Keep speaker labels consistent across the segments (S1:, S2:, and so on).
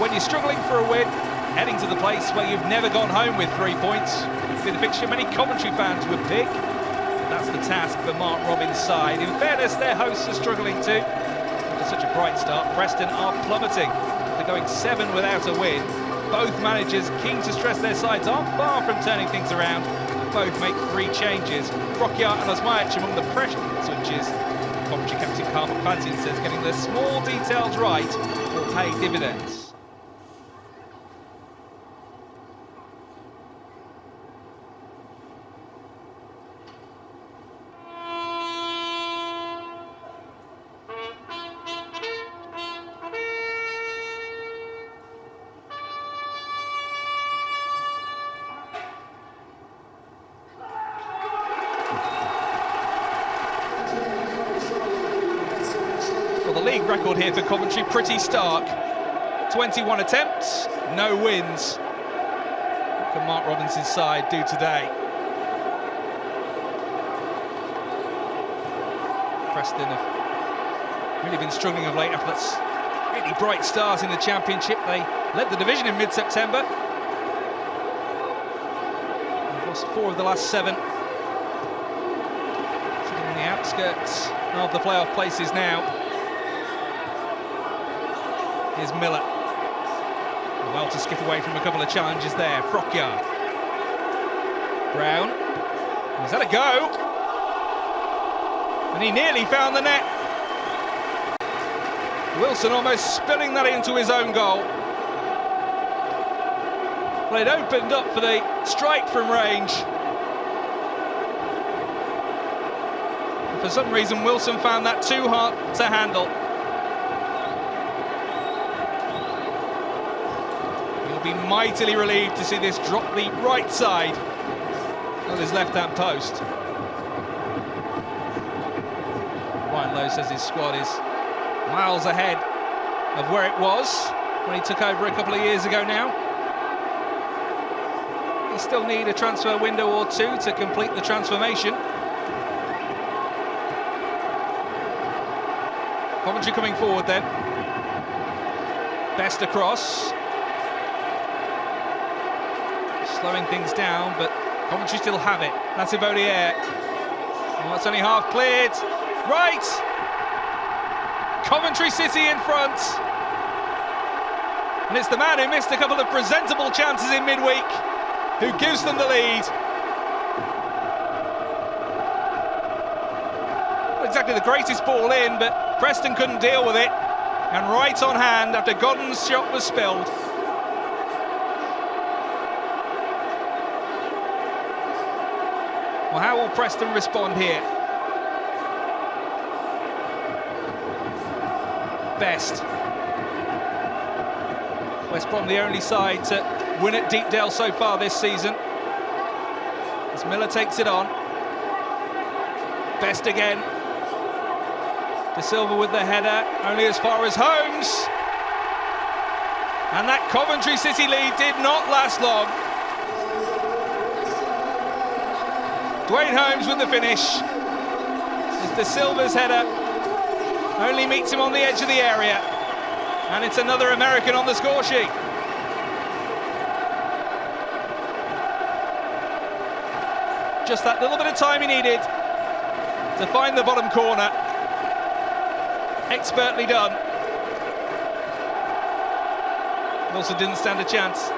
S1: when you're struggling for a win, heading to the place where you've never gone home with 3 points, would be the fixture many Coventry fans would pick. That's the task for Mark Robins' side. In fairness, their hosts are struggling too. After such a bright start, Preston are plummeting. They're going 7 without a win. Both managers keen to stress their sides aren't far from turning things around. Both make 3 changes. Frockyart and Osmajic among the pressure switches. Coventry captain Carl McFadzean says getting the small details right will pay dividends. The league record here for Coventry pretty stark. 21 attempts, no wins. What can Mark Robins' side do today? Preston have really been struggling of late after that really bright start in the Championship. They led the division in mid-September. They've lost 4 of the last 7. Sitting on the outskirts of the playoff places now. Here's Miller. Well to skip away from a couple of challenges there. Frockyart. Brown. He's had a go. And he nearly found the net. Wilson almost spilling that into his own goal. Well, it opened up for the strike from range. And for some reason, Wilson found that too hard to handle. Be mightily relieved to see this drop the right side of his left-hand post. Ryan Lowe says his squad is miles ahead of where it was when he took over a couple of years ago now. They still need a transfer window or 2 to complete the transformation. Coventry coming forward then. Best across. Slowing things down, but Coventry still have it. That's Evodier. Oh, it's only half cleared. Right! Coventry City in front. And it's the man who missed a couple of presentable chances in midweek who gives them the lead. Not exactly the greatest ball in, but Preston couldn't deal with it. And right on hand after Godden's shot was spilled. Well, how will Preston respond here? Best. West Brom the only side to win at Deepdale so far this season. As Miller takes it on. Best again. De Silva with the header, only as far as Holmes. And that Coventry City lead did not last long. Dwayne Holmes with the finish. As De Silva's header only meets him on the edge of the area. And it's another American on the score sheet. Just that little bit of time he needed to find the bottom corner. Expertly done. Wilson didn't stand a chance.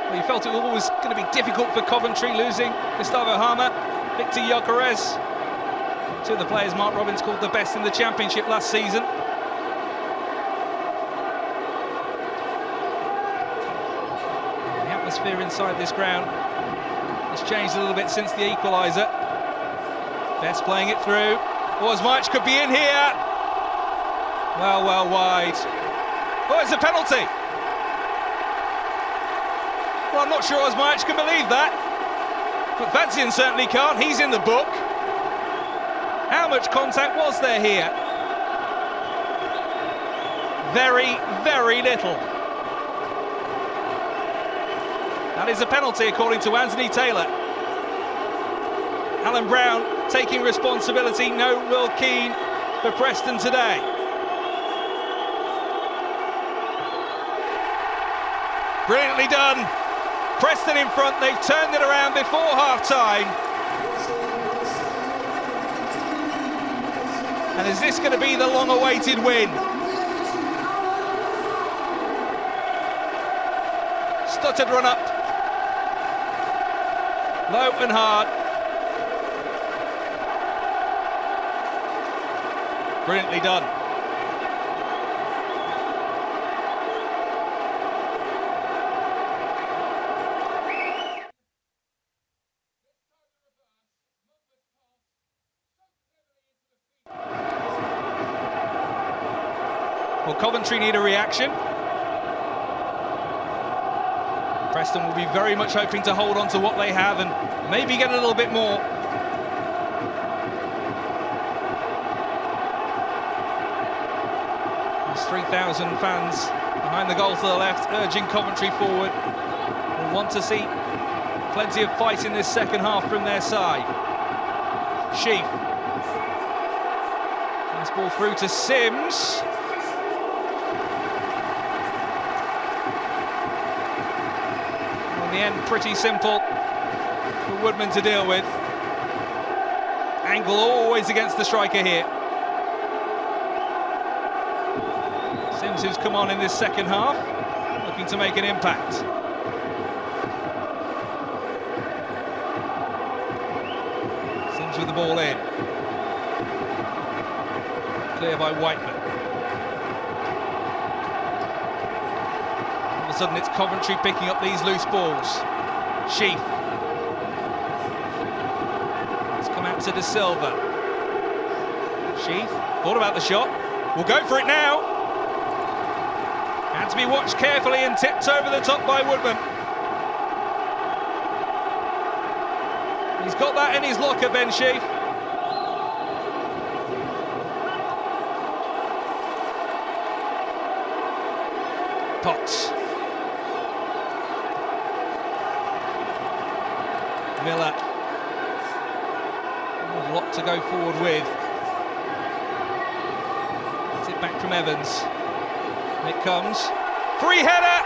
S1: Well, you felt it was always going to be difficult for Coventry, losing Gustavo Hama, Victor Gyökeres, 2 of the players Mark Robins called the best in the Championship last season. The atmosphere inside this ground has changed a little bit since the equaliser. Best playing it through. Osmajic could be in here. Well wide. Oh, it's a penalty. Well, I'm not sure Osmajic can believe that. But McFadzean certainly can't. He's in the book. How much contact was there here? Very, very little. That is a penalty according to Anthony Taylor. Alan Brown taking responsibility. No, Will Keane for Preston today. Brilliantly done. Preston in front, they've turned it around before half-time. And is this going to be the long-awaited win? Stuttered run up. Low and hard. Brilliantly done. Well, Coventry need a reaction. Preston will be very much hoping to hold on to what they have and maybe get a little bit more. There's 3,000 fans behind the goal to the left, urging Coventry forward. We'll want to see plenty of fight in this second half from their side. Sheaf. Nice ball through to Sims. In the end, pretty simple for Woodman to deal with. Angle always against the striker here. Sims, who's come on in this second half, looking to make an impact. Sims with the ball in. Clear by Whiteman. All of a sudden it's Coventry picking up these loose balls. Sheaf. It's come out to De Silva. Sheaf, thought about the shot. We'll go for it now. Had to be watched carefully and tipped over the top by Woodman. He's got that in his locker, Ben Sheaf. Potts. Miller. A lot to go forward with. It's it back from Evans. It comes. Free header!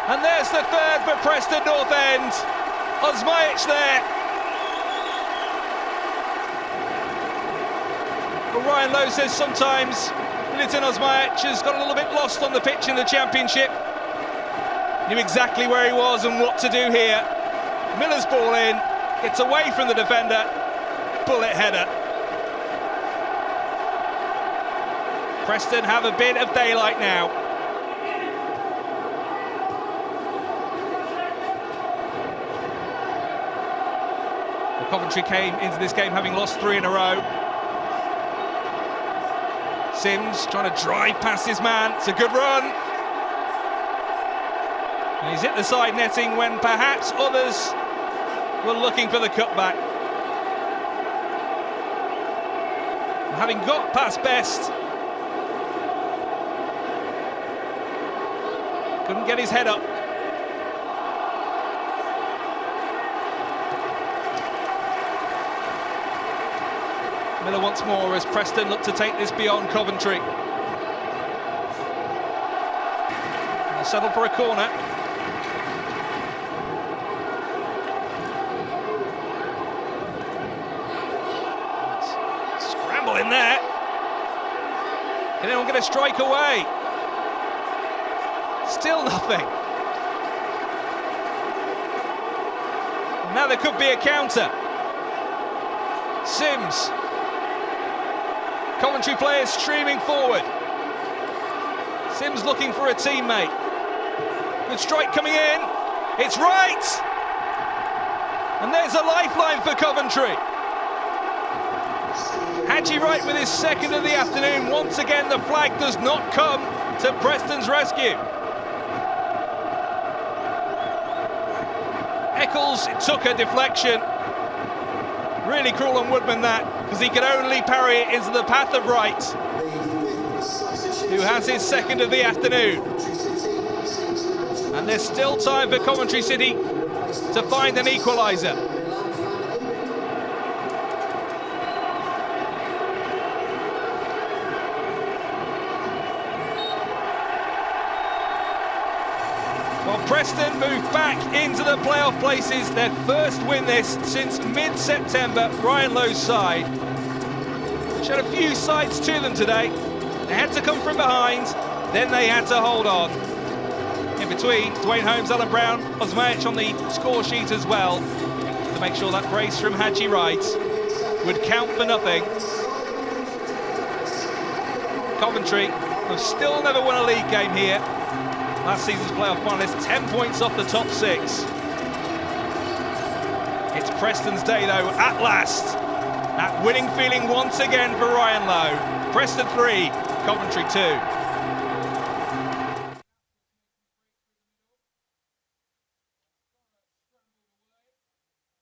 S1: And there's the third for Preston North End. Osmajic there. Well, Ryan Lowe says sometimes Militin Osmajic has got a little bit lost on the pitch in the Championship. Knew exactly where he was and what to do here. Miller's ball in, gets away from the defender, bullet header. Preston have a bit of daylight now. Well, Coventry came into this game having lost 3 in a row. Sims trying to drive past his man, it's a good run. And he's hit the side netting when perhaps others were looking for the cutback. Having got past Best, couldn't get his head up. Miller once more as Preston look to take this beyond Coventry. They'll settle for a corner. Scramble in there. Can anyone get a strike away? Still nothing. Now there could be a counter. Sims. Coventry players streaming forward. Sims looking for a teammate. Good strike coming in. It's right. And there's a lifeline for Coventry. Hadji Wright with his second of the afternoon. Once again, the flag does not come to Preston's rescue. Eccles, it took a deflection. Really cruel on Woodman that, because he could only parry it into the path of Wright, who has his second of the afternoon. And there's still time for Coventry City to find an equaliser. Preston move back into the playoff places. Their first win this since mid-September. Ryan Lowe's side, which had a few sides to them today. They had to come from behind, then they had to hold on. In between, Dwayne Holmes, Alan Brown, Osmajic on the score sheet as well, to make sure that brace from Haji Wright would count for nothing. Coventry have still never won a league game here. Last season's playoff finalists, 10 points off the top 6. It's Preston's day though, at last. That winning feeling once again for Ryan Lowe. Preston 3, Coventry 2.